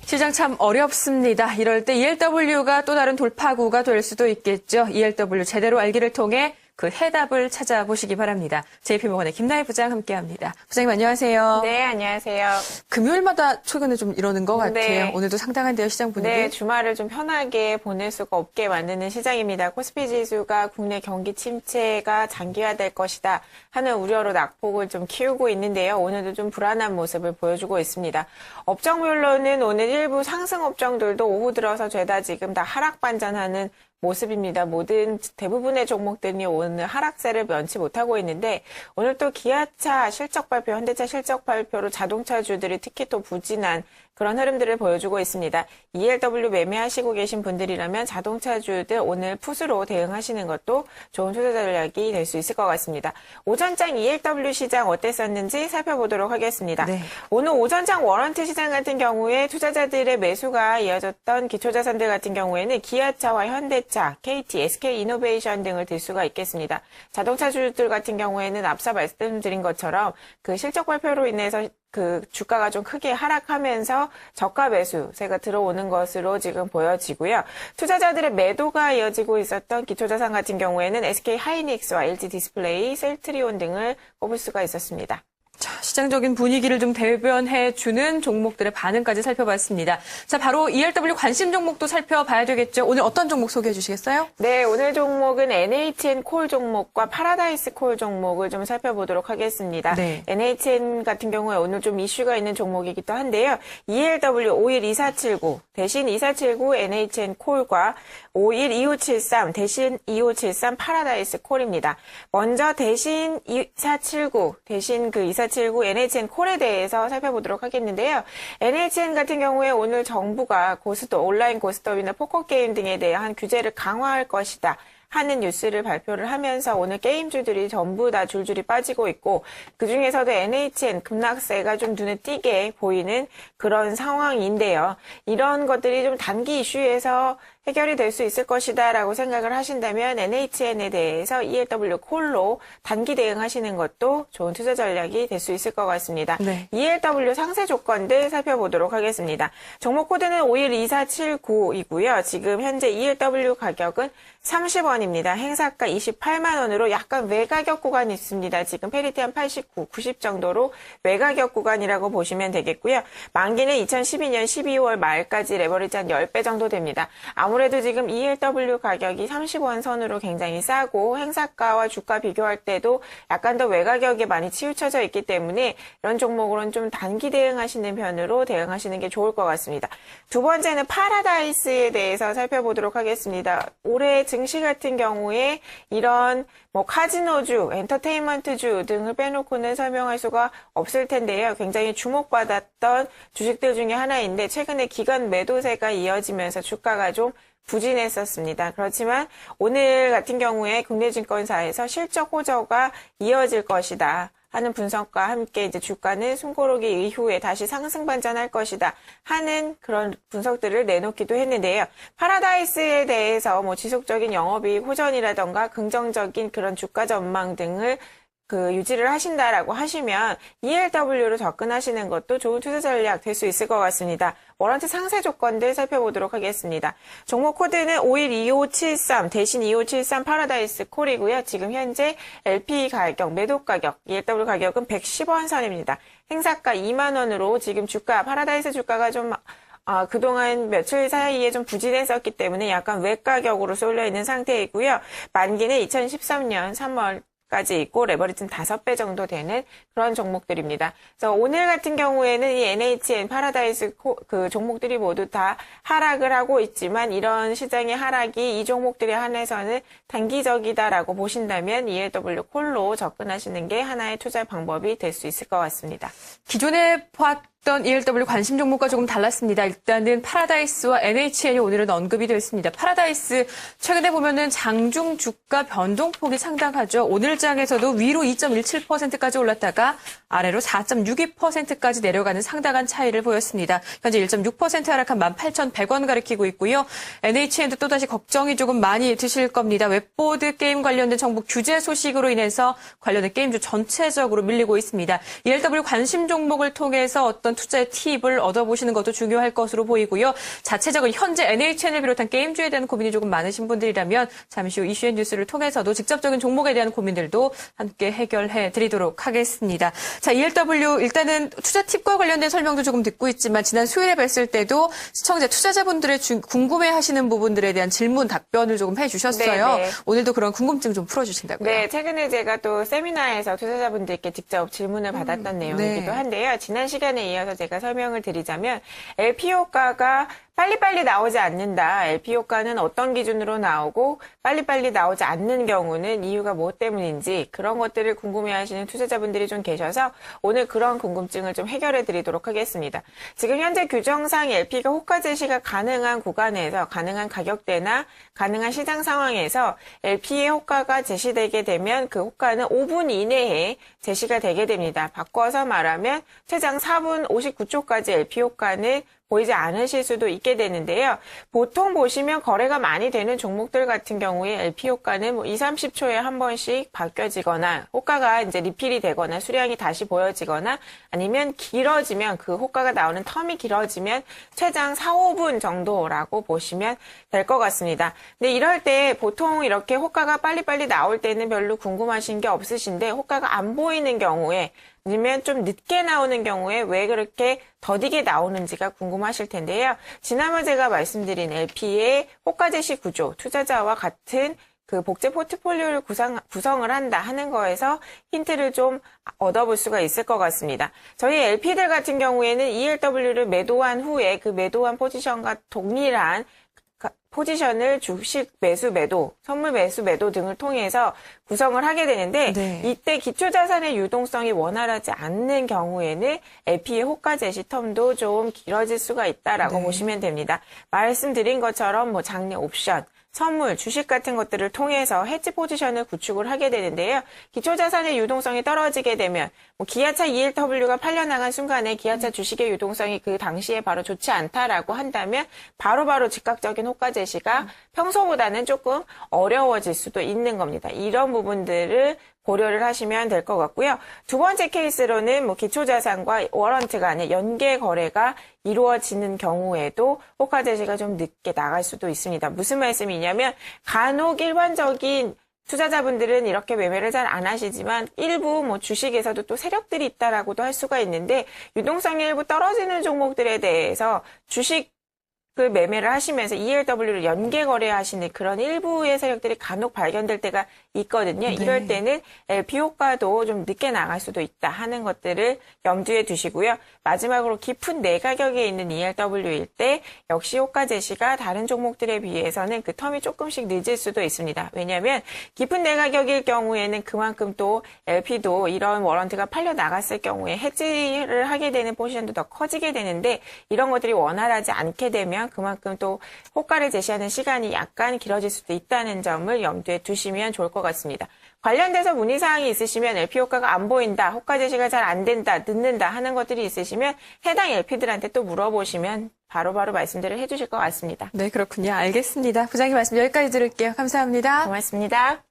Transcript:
시장 참 어렵습니다. 이럴 때 ELW가 또 다른 돌파구가 될 수도 있겠죠. ELW 제대로 알기를 통해 그 해답을 찾아보시기 바랍니다. JP모건의 김나혜 부장 함께합니다. 부장님 안녕하세요. 네, 안녕하세요. 금요일마다 최근에 좀 이러는 것 같아요. 네. 오늘도 상당한데요, 시장 분위기. 네, 주말을 좀 편하게 보낼 수가 없게 만드는 시장입니다. 코스피 지수가 국내 경기 침체가 장기화될 것이다 하는 우려로 낙폭을 좀 키우고 있는데요. 오늘도 좀 불안한 모습을 보여주고 있습니다. 업종별로는 오늘 일부 상승 업종들도 오후 들어서 죄다 지금 다 하락 반전하는 모습입니다. 대부분의 종목들이 오늘 하락세를 면치 못하고 있는데 오늘 또 기아차 실적 발표, 현대차 실적 발표로 자동차주들이 특히 또 부진한 그런 흐름들을 보여주고 있습니다. ELW 매매하시고 계신 분들이라면 자동차주들 오늘 풋으로 대응하시는 것도 좋은 투자 전략이 될 수 있을 것 같습니다. 오전장 ELW 시장 어땠었는지 살펴보도록 하겠습니다. 네. 오늘 오전장 워런트 시장 같은 경우에 투자자들의 매수가 이어졌던 기초자산들 같은 경우에는 기아차와 현대차, KT, SK이노베이션 등을 들 수가 있겠습니다. 자동차주들 같은 경우에는 앞서 말씀드린 것처럼 그 실적 발표로 인해서 그 주가가 좀 크게 하락하면서 저가 매수세가 들어오는 것으로 지금 보여지고요. 투자자들의 매도가 이어지고 있었던 기초자산 같은 경우에는 SK하이닉스와 LG디스플레이, 셀트리온 등을 꼽을 수가 있었습니다. 자, 시장적인 분위기를 좀 대변해주는 종목들의 반응까지 살펴봤습니다. 자, 바로 ELW 관심 종목도 살펴봐야 되겠죠. 오늘 어떤 종목 소개해 주시겠어요? 네, 오늘 종목은 NHN 콜 종목과 파라다이스 콜 종목을 좀 살펴보도록 하겠습니다. 네. NHN 같은 경우에 오늘 좀 이슈가 있는 종목이기도 한데요. ELW 512479 대신 2479 NHN 콜과 512573 대신 2573 파라다이스 콜입니다. 먼저 대신 2479 대신 그 2479 NHN 콜에 대해서 살펴보도록 하겠는데요. NHN 같은 경우에 오늘 정부가 고스톱, 온라인 고스톱이나 포커게임 등에 대한 규제를 강화할 것이다 하는 뉴스를 발표를 하면서 오늘 게임주들이 전부 다 줄줄이 빠지고 있고 그중에서도 NHN 급락세가 좀 눈에 띄게 보이는 그런 상황인데요. 이런 것들이 좀 단기 이슈에서 해결이 될 수 있을 것이다 라고 생각을 하신다면 NHN에 대해서 ELW 콜로 단기 대응하시는 것도 좋은 투자 전략이 될 수 있을 것 같습니다. 네. ELW 상세 조건들 살펴보도록 하겠습니다. 종목 코드는 512479이고요. 지금 현재 ELW 가격은 30원입니다. 행사가 28만 원으로 약간 외가격 구간이 있습니다. 지금 페리티 한 89, 90 정도로 외가격 구간이라고 보시면 되겠고요. 만기는 2012년 12월 말까지 레버리지 한 10배 정도 됩니다. 아무래도 지금 ELW 가격이 30원 선으로 굉장히 싸고 행사가와 주가 비교할 때도 약간 더 외가격에 많이 치우쳐져 있기 때문에 이런 종목으로는 좀 단기 대응하시는 편으로 대응하시는 게 좋을 것 같습니다. 두 번째는 파라다이스에 대해서 살펴보도록 하겠습니다. 올해 증시 같은 경우에 이런 카지노주, 엔터테인먼트주 등을 빼놓고는 설명할 수가 없을 텐데요. 굉장히 주목받았던 주식들 중에 하나인데 최근에 기관 매도세가 이어지면서 주가가 좀 부진했었습니다. 그렇지만 오늘 같은 경우에 국내 증권사에서 실적 호조가 이어질 것이다 하는 분석과 함께 이제 주가는 숨고르기 이후에 다시 상승 반전할 것이다 하는 그런 분석들을 내놓기도 했는데요. 파라다이스에 대해서 지속적인 영업이익 호전이라던가 긍정적인 그런 주가 전망 등을 유지를 하신다라고 하시면 ELW로 접근하시는 것도 좋은 투자 전략 될 수 있을 것 같습니다. 워런트 상세 조건들 살펴보도록 하겠습니다. 종목 코드는 512573 대신 2573 파라다이스 콜이고요. 지금 현재 LP 가격, 매도 가격, ELW 가격은 110원 선입니다. 행사가 2만 원으로 지금 파라다이스 주가가 좀 그동안 며칠 사이에 좀 부진했었기 때문에 약간 외가격으로 쏠려 있는 상태이고요. 만기는 2013년 3월 까지 있고 레버리지는 5배 정도 되는 그런 종목들입니다. 그래서 오늘 같은 경우에는 이 NHN, 파라다이스 그 종목들이 모두 다 하락을 하고 있지만 이런 시장의 하락이 이 종목들에 한해서는 단기적이다라고 보신다면 ELW 콜로 접근하시는 게 하나의 투자 방법이 될 수 있을 것 같습니다. 기존에 봤던 ELW 관심 종목과 조금 달랐습니다. 일단은 파라다이스와 NHN이 오늘은 언급이 됐습니다. 파라다이스 최근에 보면은 장중 주가 변동폭이 상당하죠. 오늘 장에서도 위로 2.17%까지 올랐다가 아래로 4.62%까지 내려가는 상당한 차이를 보였습니다. 현재 1.6% 하락한 18,100원 가리키고 있고요. NHN도 또다시 걱정이 조금 많이 드실 겁니다. 웹보드 게임 관련된 정부 규제 소식으로 인해서 관련된 게임주 전체적으로 밀리고 있습니다. ELW 관심 종목을 통해서 어떤 어떤 투자의 팁을 얻어보시는 것도 중요할 것으로 보이고요. 자체적으로 현재 NHN을 비롯한 게임주에 대한 고민이 조금 많으신 분들이라면 잠시 후 이슈앤 뉴스를 통해서도 직접적인 종목에 대한 고민들도 함께 해결해 드리도록 하겠습니다. 자, ELW 일단은 투자 팁과 관련된 설명도 조금 듣고 있지만 지난 수요일에 뵀을 때도 시청자 투자자분들의 궁금해하시는 부분들에 대한 질문 답변을 조금 해주셨어요. 네네. 오늘도 그런 궁금증 좀 풀어주신다고요? 네, 최근에 제가 또 세미나에서 투자자분들께 직접 질문을 받았던 내용이기도 한데요. 지난 시간에 이어서 제가 설명을 드리자면 LP 효과가 빨리빨리 나오지 않는다. LP 효과는 어떤 기준으로 나오고 빨리빨리 나오지 않는 경우는 이유가 무엇 때문인지 그런 것들을 궁금해하시는 투자자분들이 좀 계셔서 오늘 그런 궁금증을 좀 해결해 드리도록 하겠습니다. 지금 현재 규정상 LP가 호가 제시가 가능한 구간에서 가능한 가격대나 가능한 시장 상황에서 LP의 호가가 제시되게 되면 그 호가는 5분 이내에 제시가 되게 됩니다. 바꿔서 말하면 최장 4분 59초까지 LP 효과는 보이지 않으실 수도 있게 되는데요. 보통 보시면 거래가 많이 되는 종목들 같은 경우에 LP 효과는 뭐 2, 30초에 한 번씩 바뀌어지거나 호가가 이제 리필이 되거나 수량이 다시 보여지거나 아니면 길어지면 그 호가가 나오는 텀이 길어지면 최장 4, 5분 정도라고 보시면 될 것 같습니다. 근데 이럴 때 보통 이렇게 호가가 빨리빨리 나올 때는 별로 궁금하신 게 없으신데 호가가 안 보이는 경우에 아니면 좀 늦게 나오는 경우에 왜 그렇게 더디게 나오는지가 궁금하실 텐데요. 지난번 제가 말씀드린 LP의 호가 제시 구조, 투자자와 같은 그 복제 포트폴리오를 구성을 한다 하는 거에서 힌트를 좀 얻어볼 수가 있을 것 같습니다. 저희 LP들 같은 경우에는 ELW를 매도한 후에 그 매도한 포지션과 동일한 포지션을 주식 매수 매도, 선물 매수 매도 등을 통해서 구성을 하게 되는데 이때 기초자산의 유동성이 원활하지 않는 경우에는 LP의 호가 제시 텀도 좀 길어질 수가 있다라고 보시면 됩니다. 말씀드린 것처럼 뭐 장래 옵션, 선물, 주식 같은 것들을 통해서 해지 포지션을 구축을 하게 되는데요. 기초자산의 유동성이 떨어지게 되면 뭐 기아차 ELW가 팔려나간 순간에 기아차 주식의 유동성이 그 당시에 바로 좋지 않다라고 한다면 바로바로 즉각적인 호가 제시가 평소보다는 조금 어려워질 수도 있는 겁니다. 이런 부분들을 고려를 하시면 될 것 같고요. 두 번째 케이스로는 뭐 기초자산과 워런트 간의 연계 거래가 이루어지는 경우에도 호가 제시가 좀 늦게 나갈 수도 있습니다. 무슨 말씀이냐면 간혹 일반적인 투자자분들은 이렇게 매매를 잘 안 하시지만 일부 뭐 주식에서도 또 세력들이 있다라고도 할 수가 있는데 유동성이 일부 떨어지는 종목들에 대해서 주식 그 매매를 하시면서 ELW를 연계 거래하시는 그런 일부의 세력들이 간혹 발견될 때가 있거든요. 이럴 때는 LP 효과도 좀 늦게 나갈 수도 있다 하는 것들을 염두에 두시고요. 마지막으로 깊은 내가격에 있는 ELW일 때 역시 호가 제시가 다른 종목들에 비해서는 그 텀이 조금씩 늦을 수도 있습니다. 왜냐하면 깊은 내가격일 경우에는 그만큼 또 LP도 이런 워런트가 팔려 나갔을 경우에 해지를 하게 되는 포지션도 더 커지게 되는데 이런 것들이 원활하지 않게 되면 그만큼 또 호가를 제시하는 시간이 약간 길어질 수도 있다는 점을 염두에 두시면 좋을 것 같습니다. 관련돼서 문의사항이 있으시면 LP 효과가 안 보인다, 호가 제시가 잘 안 된다, 늦는다 하는 것들이 있으시면 해당 LP들한테 또 물어보시면 바로바로 말씀들을 해주실 것 같습니다. 네, 그렇군요. 알겠습니다. 부장님 말씀 여기까지 들을게요. 감사합니다. 고맙습니다.